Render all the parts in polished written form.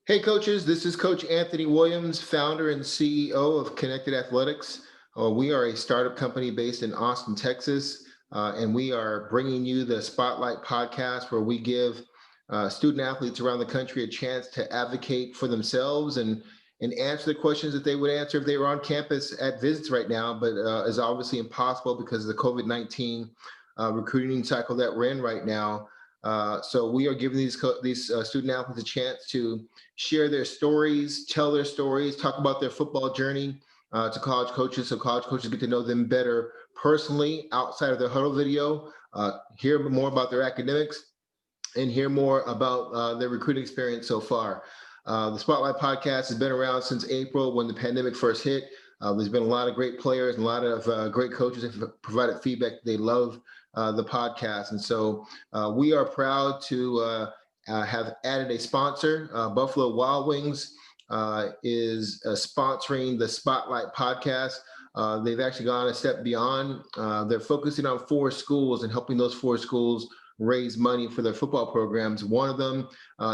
Hey, coaches, this is Coach Anthony Williams, founder and CEO of Connected Athletics. We are a startup company based in Austin, Texas, and we are bringing you the Spotlight podcast where we give student athletes around the country a chance to advocate for themselves and answer the questions that they would answer if they were on campus at visits right now, but is obviously impossible because of the COVID-19 recruiting cycle that we're in right now. So we are giving these student athletes a chance to share their stories, tell their stories, talk about their football journey to college coaches, so college coaches get to know them better personally outside of their huddle video, hear more about their academics, and hear more about their recruiting experience so far. The Spotlight podcast has been around since April when the pandemic first hit. There's been a lot of great players and a lot of great coaches that have provided feedback. They love the podcast. And so we are proud to have added a sponsor. Buffalo Wild Wings is sponsoring the Spotlight podcast. They've actually gone a step beyond. They're focusing on 4 schools and helping those 4 schools raise money for their football programs. One of them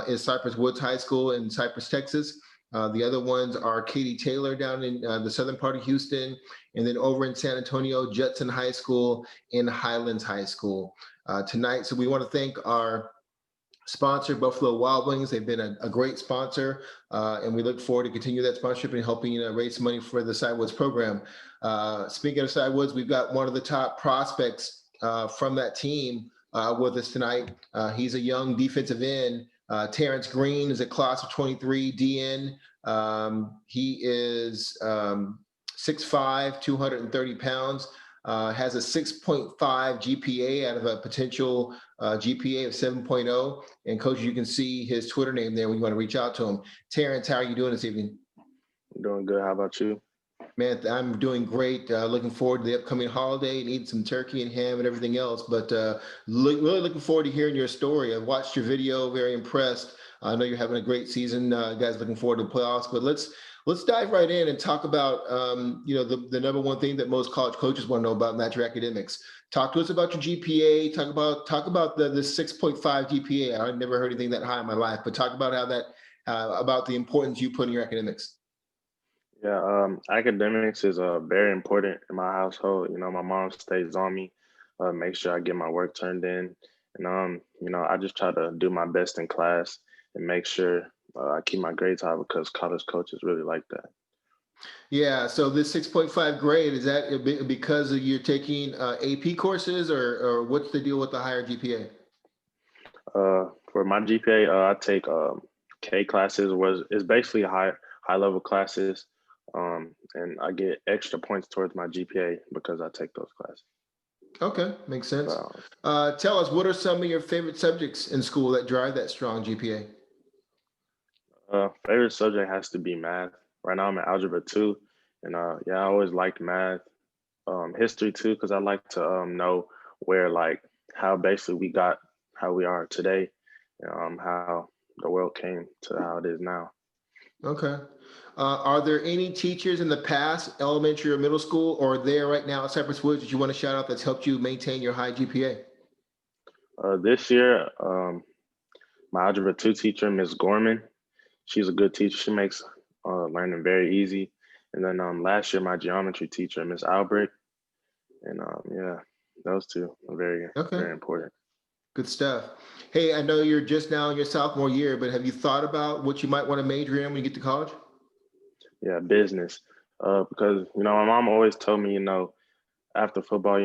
is Cypress Woods High School in Cypress, Texas. The other ones are Katie Taylor down in the southern part of Houston, and then over in San Antonio, Judson High School and Highlands High School tonight. So we want to thank our sponsor, Buffalo Wild Wings. They've been a great sponsor, and we look forward to continue that sponsorship and helping raise some money for the Sidewoods program. Speaking of Sidewoods, we've got one of the top prospects from that team with us tonight. He's a young defensive end. Terrance Green is a class of 23 DN. He is 6'5", 230 pounds. Has a 6.5 GPA out of a potential GPA of 7.0. And coach, you can see his Twitter name there when you want to reach out to him. Terrance, how are you doing this evening? I'm doing good. How about you? Man, I'm doing great. Looking forward to the upcoming holiday and eating some turkey and ham and everything else. But really looking forward to hearing your story. I've watched your video, very impressed. I know you're having a great season. Guys, looking forward to the playoffs. But let's dive right in and talk about the number one thing that most college coaches want to know about, and that's your academics. Talk to us about your GPA. Talk about the 6.5 GPA. I've never heard anything that high in my life. But talk about how that about the importance you put in your academics. Yeah, academics is very important in my household. You know, my mom stays on me, make sure I get my work turned in, and I just try to do my best in class and make sure I keep my grades high because college coaches really like that. Yeah, so this 6.5 grade, is that because of you're taking AP courses or what's the deal with the higher GPA? For my GPA, I take K classes, was it's basically high level classes, and I get extra points towards my GPA because I take those classes. Okay, makes sense. So, Tell us, what are some of your favorite subjects in school that drive that strong GPA? favorite subject has to be math. Right now, I'm in algebra 2, and yeah, I always liked math. History too, because I like to know where like how basically we got how we are today, how the world came to how it is now. Okay. Are there any teachers in the past, elementary or middle school, or there right now at Cypress Woods that you want to shout out that's helped you maintain your high GPA? This year, my algebra 2 teacher, Miss Gorman, she's a good teacher. She makes learning very easy. And then last year, my geometry teacher, Miss Albrecht, and yeah, those two are very, Okay. very important. Good stuff. Hey, I know you're just now in your sophomore year, but have you thought about what you might want to major in when you get to college? Yeah, business. Because my mom always told me, after football,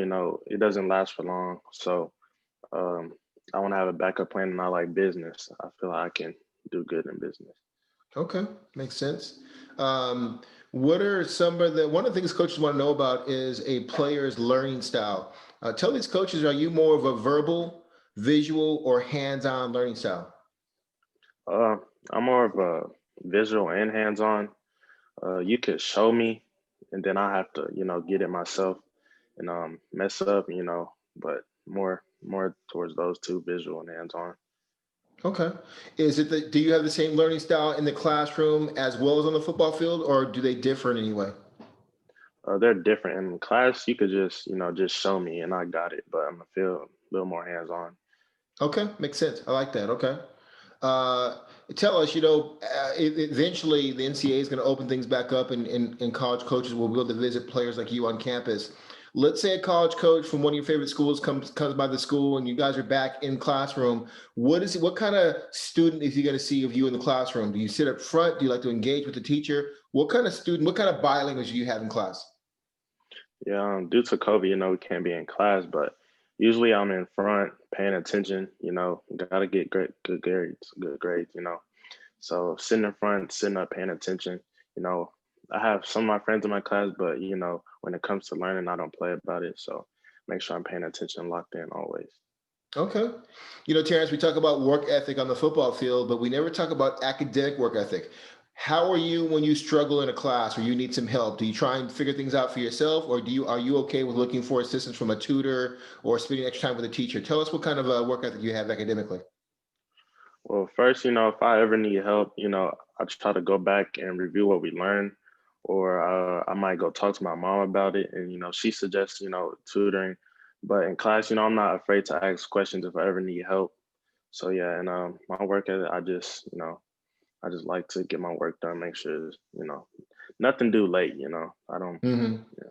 it doesn't last for long. So um, I want to have a backup plan, and I like business. I feel like I can do good in business. Okay, makes sense. Um, what are some of the one of the things coaches want to know about is a player's learning style. Tell these coaches, are you more of a verbal, visual, or hands-on learning style? Uh, I'm more of a visual and hands-on. You could show me, and then I have to, get it myself and mess up, but more towards those two, visual and hands-on. Okay. Do you have the same learning style in the classroom as well as on the football field, or do they differ in any way? They're different. In class, you could just show me and I got it, but I'm gonna feel a little more hands-on. Okay, makes sense. I like that. Okay. Uh, Tell us, eventually the NCAA is going to open things back up, and college coaches will be able to visit players like you on campus. Let's say a college coach from one of your favorite schools comes by the school, and you guys are back in classroom. What kind of student is he going to see of you in the classroom? Do you sit up front? Do you like to engage with the teacher? What kind of student? What kind of body language do you have in class? Yeah, due to COVID, we can't be in class, but usually I'm in front paying attention. Gotta get good grades. So sitting in front, sitting up, paying attention. You know, I have some of my friends in my class, but when it comes to learning, I don't play about it. So make sure I'm paying attention, locked in always. Okay. Terrance, we talk about work ethic on the football field, but we never talk about academic work ethic. How are you when you struggle in a class or you need some help? Do you try and figure things out for yourself, or are you okay with looking for assistance from a tutor or spending extra time with a teacher? Tell us what kind of work ethic you have academically. Well, first, if I ever need help, I try to go back and review what we learned, or I might go talk to my mom about it, and she suggests tutoring. But in class, I'm not afraid to ask questions if I ever need help. So yeah, and my work ethic, I just like to get my work done, make sure nothing due late. I don't. Hmm. Yeah.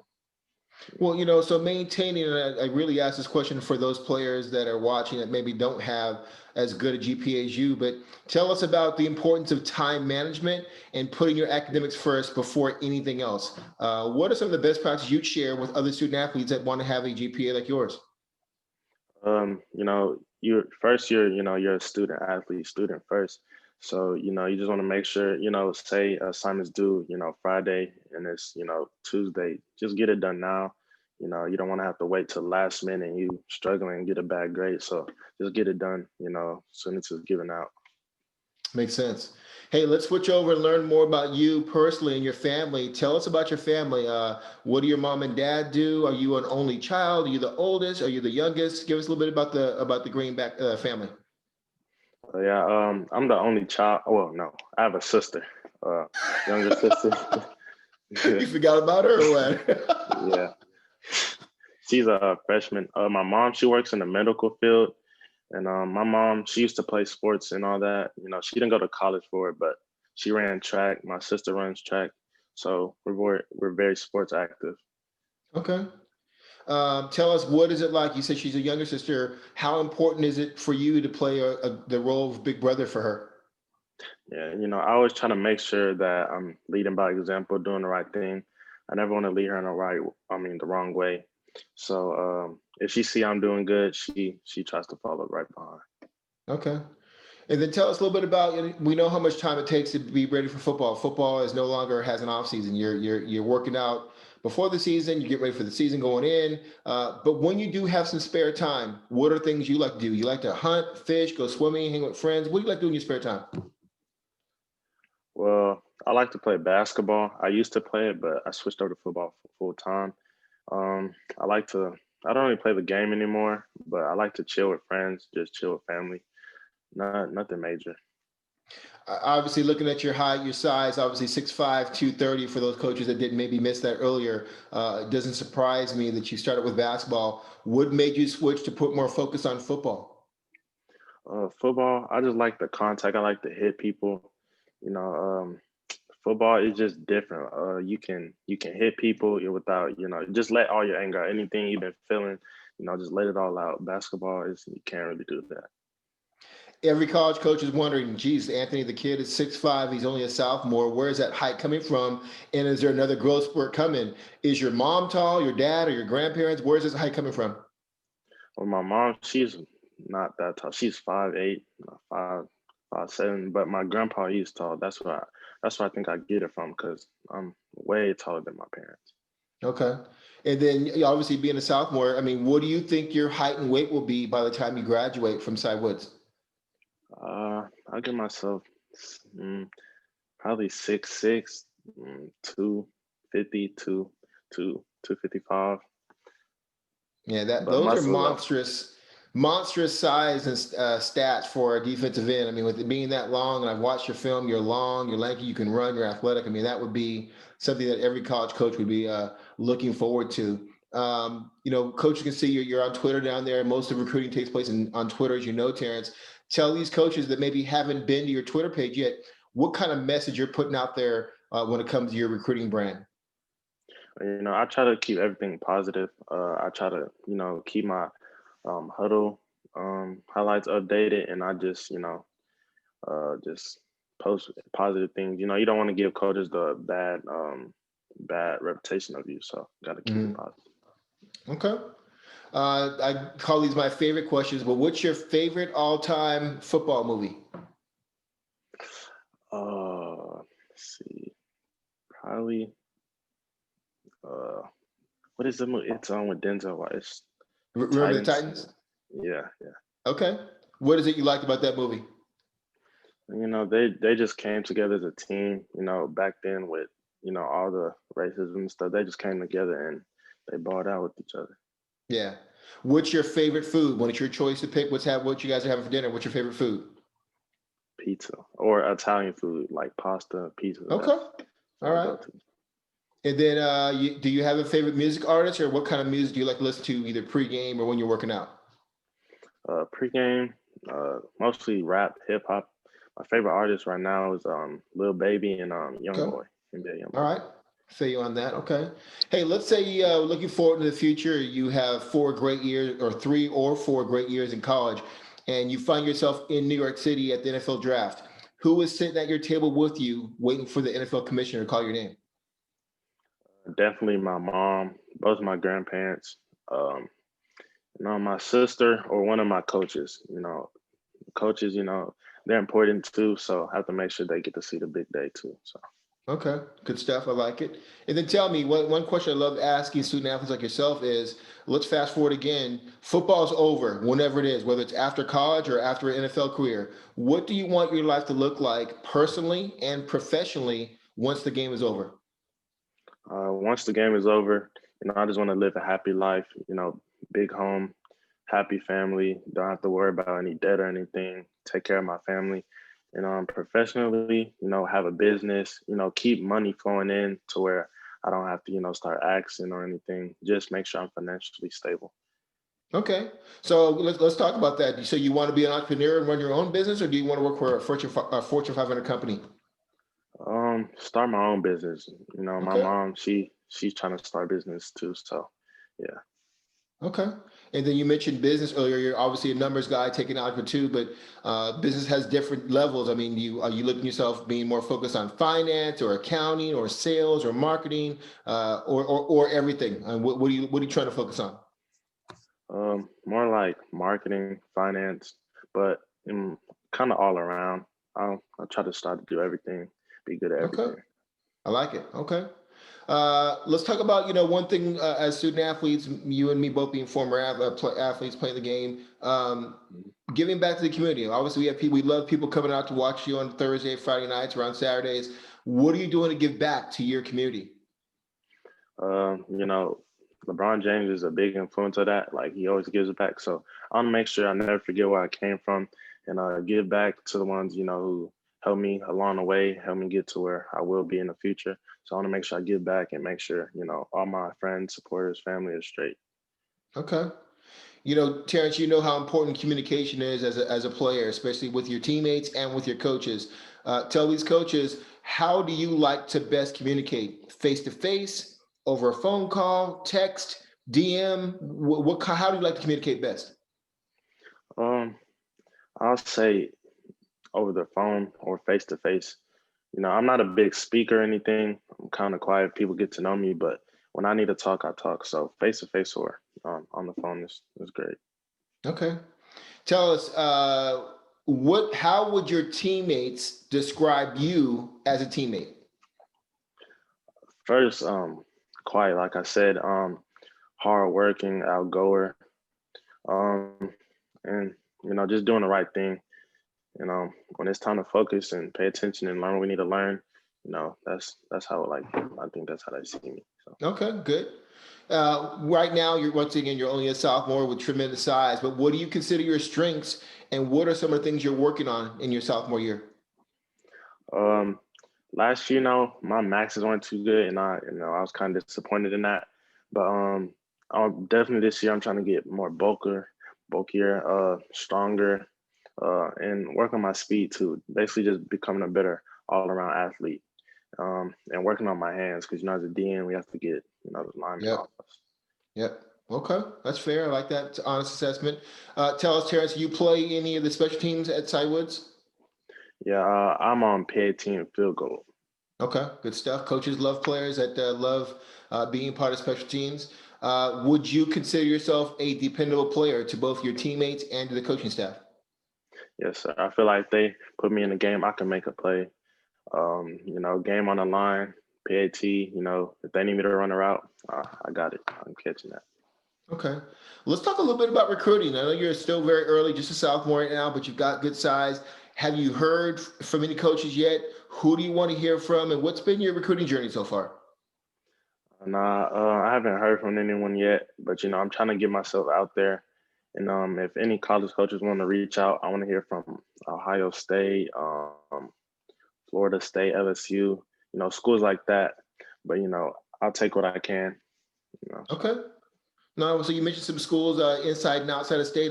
Well, so maintaining, and I really ask this question for those players that are watching that maybe don't have as good a GPA as you, but tell us about the importance of time management and putting your academics first before anything else. What are some of the best practices you'd share with other student athletes that want to have a GPA like yours? You're first year, you're a student athlete, student first. So, you just want to make sure, say assignments due, Friday and it's, Tuesday, just get it done now. You don't want to have to wait till last minute and you struggling and get a bad grade. So just get it done, as soon as it's given out. Makes sense. Hey, let's switch over and learn more about you personally and your family. Tell us about your family. What do your mom and dad do? Are you an only child? Are you the oldest? Are you the youngest? Give us a little bit about the Greenback family. Yeah, I'm the only child. Well, no, I have a sister, uh, younger sister. You forgot about her or what? Yeah, she's a freshman. My mom, she works in the medical field. And my mom, she used to play sports and all that. She didn't go to college for it, but she ran track. My sister runs track, so we're very sports active. Okay. Tell us, what is it like? You said she's a younger sister. How important is it for you to play the role of big brother for her? Yeah, I always try to make sure that I'm leading by example, doing the right thing. I never want to lead her in the wrong way. So if she see I'm doing good, she tries to follow right behind. Okay. And then tell us a little bit about, we know how much time it takes to be ready for football. Football is no longer has an off season. You're working out before the season, you get ready for the season going in. But when you do have some spare time, what are things you like to do? You like to hunt, fish, go swimming, hang with friends. What do you like to do in your spare time? Well, I like to play basketball. I used to play it, but I switched over to football full time. I like to. I don't really play the game anymore, but I like to chill with friends, just chill with family. Nothing major. Obviously, looking at your height, your size, obviously 6'5", 230 for those coaches that didn't maybe miss that earlier. It doesn't surprise me that you started with basketball. What made you switch to put more focus on football? Football, I just like the contact. I like to hit people. You know, football is just different. You can hit people without just let all your anger, anything you've been feeling, just let it all out. Basketball is you can't really do that. Every college coach is wondering, geez, Anthony, the kid is 6'5", he's only a sophomore. Where is that height coming from? And is there another growth spurt coming? Is your mom tall, your dad, or your grandparents? Where's this height coming from? Well, my mom, she's not that tall. She's 5'8", 5'7", but my grandpa, he's tall. That's where I think I get it from because I'm way taller than my parents. Okay. And then obviously being a sophomore, I mean, what do you think your height and weight will be by the time you graduate from Cy Woods? I'll give myself mm, probably 6'6", 250, 255, Yeah, but those are muscle up. monstrous size and stats for a defensive end. I mean, with it being that long, and I've watched your film, you're long, you're lanky, you can run, you're athletic. I mean, that would be something that every college coach would be looking forward to. Coaches can see you're on Twitter down there. Most of recruiting takes place on Twitter, as you know, Terrance. tell these coaches that maybe haven't been to your Twitter page yet, what kind of message you're putting out there when it comes to your recruiting brand. I try to keep everything positive. I try to, keep my huddle highlights updated, and I just post positive things. You don't want to give coaches the bad reputation of you, so got to keep it Mhm. positive. Okay. I call these my favorite questions, but what's your favorite all-time football movie? Let's see, probably uh, what is the movie? It's on with Denzel. It's the Remember the Titans. Titans? Yeah, yeah. Okay. What is it you liked about that movie? They just came together as a team. Back then with all the racism and stuff, they just came together and they balled out with each other. Yeah. What's your favorite food? When it's your choice to pick, what you guys are having for dinner? What's your favorite food? Pizza or Italian food like pasta, pizza. Okay. That's All my right. go-to. And then, do you have a favorite music artist, or what kind of music do you like to listen to, either pregame or when you're working out? Pre-game, mostly rap, hip hop. My favorite artist right now is Lil Baby and Young Okay. Boy, NBA Young All Boy. right. Feel you on that. Okay. Hey, let's say looking forward to the future, you have 4 great years, or 3 or 4 great years in college, and you find yourself in New York City at the NFL draft. Who is sitting at your table with you, waiting for the NFL commissioner to call your name? Definitely my mom, both my grandparents, um, my sister or one of my coaches. Coaches, they're important too, so I have to make sure they get to see the big day too. So. Okay, good stuff. I like it. And then tell me, one question I love asking student athletes like yourself is, let's fast forward again. Football's over, whenever it is, whether it's after college or after an NFL career. What do you want your life to look like personally and professionally once the game is over? Once the game is over, I just want to live a happy life. Big home, happy family. Don't have to worry about any debt or anything. Take care of my family. Professionally, have a business. Keep money flowing in to where I don't have to, start asking or anything. Just make sure I'm financially stable. Okay, so let's talk about that. So you want to be an entrepreneur and run your own business, or do you want to work for a Fortune 500 company? Start my own business. My Okay. mom, she's trying to start business too. So, yeah. Okay. And then you mentioned business earlier. You're obviously a numbers guy taking algebra too, but business has different levels. I mean, are you looking yourself being more focused on finance or accounting or sales or marketing or everything? What are you trying to focus on? More like marketing, finance, but kind of all around. I'll try to start to do everything, be good at Okay. everything. I like it. Okay. Let's talk about, one thing as student athletes, you and me both being former athletes playing the game, giving back to the community. Obviously, we have people, we love people coming out to watch you on Thursday, Friday nights, around Saturdays. What are you doing to give back to your community? LeBron James is a big influence of that. Like he always gives it back. So I want to make sure I never forget where I came from and give back to the ones, who helped me along the way, help me get to where I will be in the future. So I want to make sure I give back and make sure, all my friends, supporters, family is straight. Okay. Terrance, you know how important communication is as a player, especially with your teammates and with your coaches. Tell these coaches, how do you like to best communicate? Face to face, over a phone call, text, DM? How do you like to communicate best? Um, I'll say over the phone or face to face. I'm not a big speaker or anything. I'm kind of quiet. People get to know me, but when I need to talk, I talk. So face to face or on the phone is great. Okay. Tell us, how would your teammates describe you as a teammate? First, quiet, like I said, hardworking, outgoer, um, and just doing the right thing. When it's time to focus and pay attention and learn what we need to learn, that's how I think that's how they see me. So. Okay, good. Right now, you're once again you're only a sophomore with tremendous size. But what do you consider your strengths, and what are some of the things you're working on in your sophomore year? Um, Last year, my maxes weren't too good, and I was kind of disappointed in that. But definitely this year, I'm trying to get more bulkier, stronger. and work on my speed too. Basically, just becoming a better all around athlete. And working on my hands because as a DN we have to get the linemen Yep. off us. Yep. Okay, that's fair. I like that. It's an honest assessment. Tell us, Terrence, you play any of the special teams at Sidewoods? Yeah, I'm on PAT and field goal. Okay, good stuff. Coaches love players that love being part of special teams. Would you consider yourself a dependable player to both your teammates and to the coaching staff? Yes, sir. I feel like they put me in a game, I can make a play. Game on the line, PAT. If they need me to run a route, I got it. I'm catching that. Okay. Let's talk a little bit about recruiting. I know you're still very early, just a sophomore right now, but you've got good size. Have you heard from any coaches yet? Who do you want to hear from, and what's been your recruiting journey so far? Nah, I haven't heard from anyone yet, but I'm trying to get myself out there. And if any college coaches want to reach out, I want to hear from Ohio State, Florida State, LSU, schools like that. But I'll take what I can. So Okay. No, so you mentioned some schools inside and outside of state.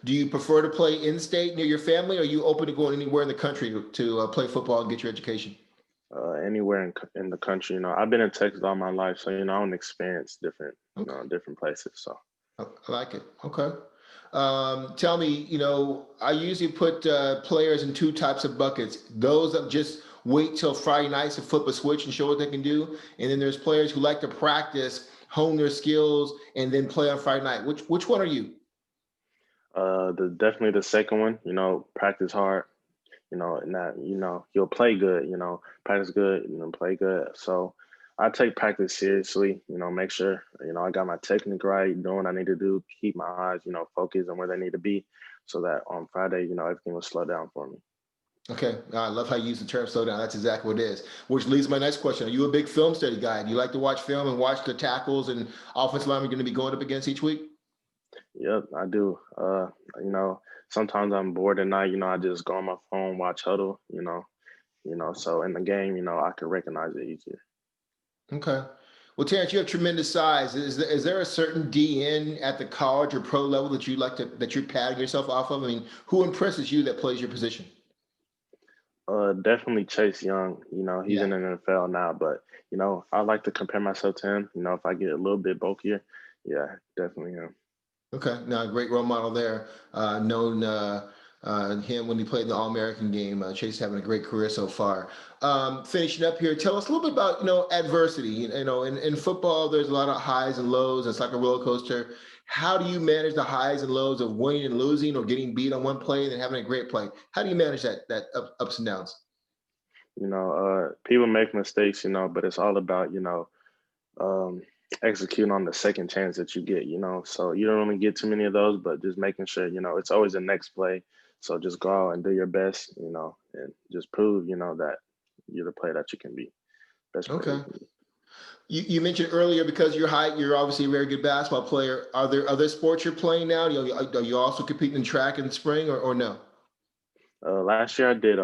Do you prefer to play in state near your family, or are you open to going anywhere in the country to play football and get your education? anywhere in the country, I've been in Texas all my life, so I want to experience different, Okay. different places. So I like it. Okay. Tell me, I usually put players in two types of buckets. Those that just wait till Friday nights to flip a switch and show what they can do, and then there's players who like to practice, hone their skills, and then play on Friday night. Which one are you? the definitely the second one, practice hard, and that you'll play good, practice good and then play good. So I take practice seriously, make sure I got my technique right, doing what I need to do, keep my eyes focused on where they need to be, so that on Friday everything will slow down for me. Okay, I love how you use the term slow down. That's exactly what it is. Which leads to my next question. Are you a big film study guy? Do you like to watch film and watch the tackles and offensive linemen you're going to be going up against each week? Yep, I do. You know, Sometimes I'm bored at night, I just go on my phone, watch huddle, so in the game, I can recognize it easier. Okay. Well, Terrence, you have tremendous size. Is there a certain DN at the college or pro level that you like that you're patting yourself off of? I mean, who impresses you that plays your position? Definitely Chase Young. He's Yeah. in the NFL now, but I like to compare myself to him. If I get a little bit bulkier, yeah, definitely him. Okay. Now, great role model there. Known him when he played in the All American game. Chase having a great career so far. Finishing up here, tell us a little bit about adversity. In football, there's a lot of highs and lows. It's like a roller coaster. How do you manage the highs and lows of winning and losing, or getting beat on one play and then having a great play? How do you manage that ups and downs? People make mistakes, but it's all about um, executing on the second chance that you get. So you don't really get too many of those, but just making sure it's always the next play. So just go out and do your best, and just prove that you're the player that you can be, best player you Okay. can be. You mentioned earlier because your height, you're obviously a very good basketball player. Are there other sports you're playing now? Are you also competing in track in the spring, or no? Last year I did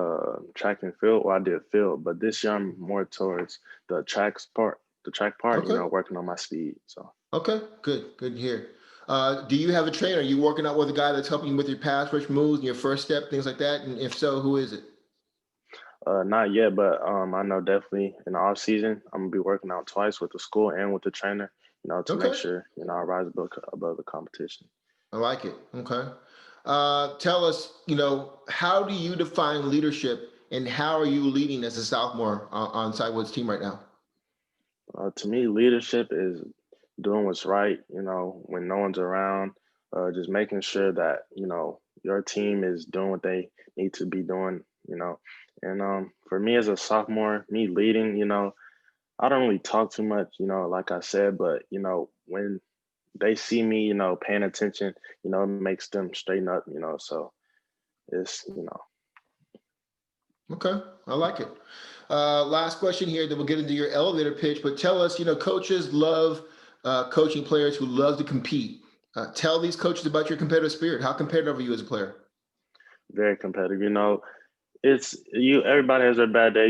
track and field. Well, I did field, but this year I'm more towards the track part. Okay. Working on my speed. So Okay. Good to hear. Do you have a trainer? Are you working out with a guy that's helping you with your pass rush moves and your first step, things like that? And if so, who is it? not yet, but I know definitely in the off season I'm gonna be working out twice with the school and with the trainer. To make Okay. sure I rise above the competition. I like it. Okay. Tell us, how do you define leadership and how are you leading as a sophomore on Sidewood's team right now? To me, leadership is doing what's right. When no one's around, just making sure that your team is doing what they need to be doing. And for me as a sophomore, me leading, I don't really talk too much. Like I said, but when they see me, paying attention, it makes them straighten up. So it's Okay, I like it. Last question here, then we'll get into your elevator pitch. But tell us, coaches love coaching players who love to compete. Tell these coaches about your competitive spirit. How competitive are you as a player? very competitive. It's you. Everybody has their bad day.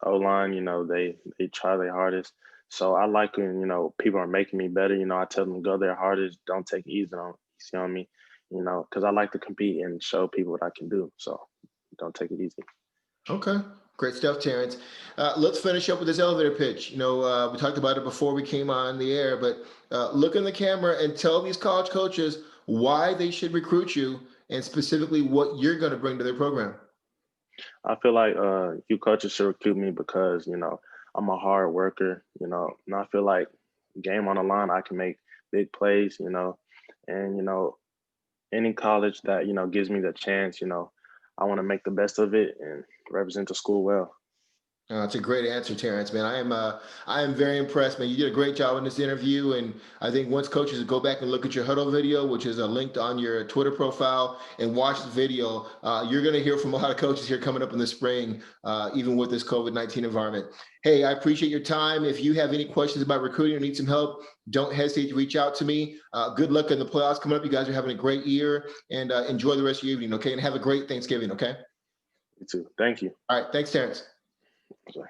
O line. They try their hardest. So I like when people are making me better. I tell them go their hardest. Don't take it easy on me. because I like to compete and show people what I can do. So don't take it easy. Okay. Great stuff, Terrance. Let's finish up with this elevator pitch. We talked about it before we came on the air, but look in the camera and tell these college coaches why they should recruit you and specifically what you're going to bring to their program. I feel like you coaches should recruit me because I'm a hard worker. And I feel like game on the line, I can make big plays. And any college that gives me the chance, I want to make the best of it and represent the school well. It's a great answer, Terrance. Man, I am very impressed, man. You did a great job in this interview, and I think once coaches go back and look at your huddle video, which is linked on your Twitter profile, and watch the video, you're going to hear from a lot of coaches here coming up in the spring, even with this COVID-19 environment. Hey, I appreciate your time. If you have any questions about recruiting or need some help, don't hesitate to reach out to me. Good luck in the playoffs coming up. You guys are having a great year, and enjoy the rest of your evening. Okay, and have a great Thanksgiving. Okay. You too. Thank you. All right. Thanks, Terrance. Sorry.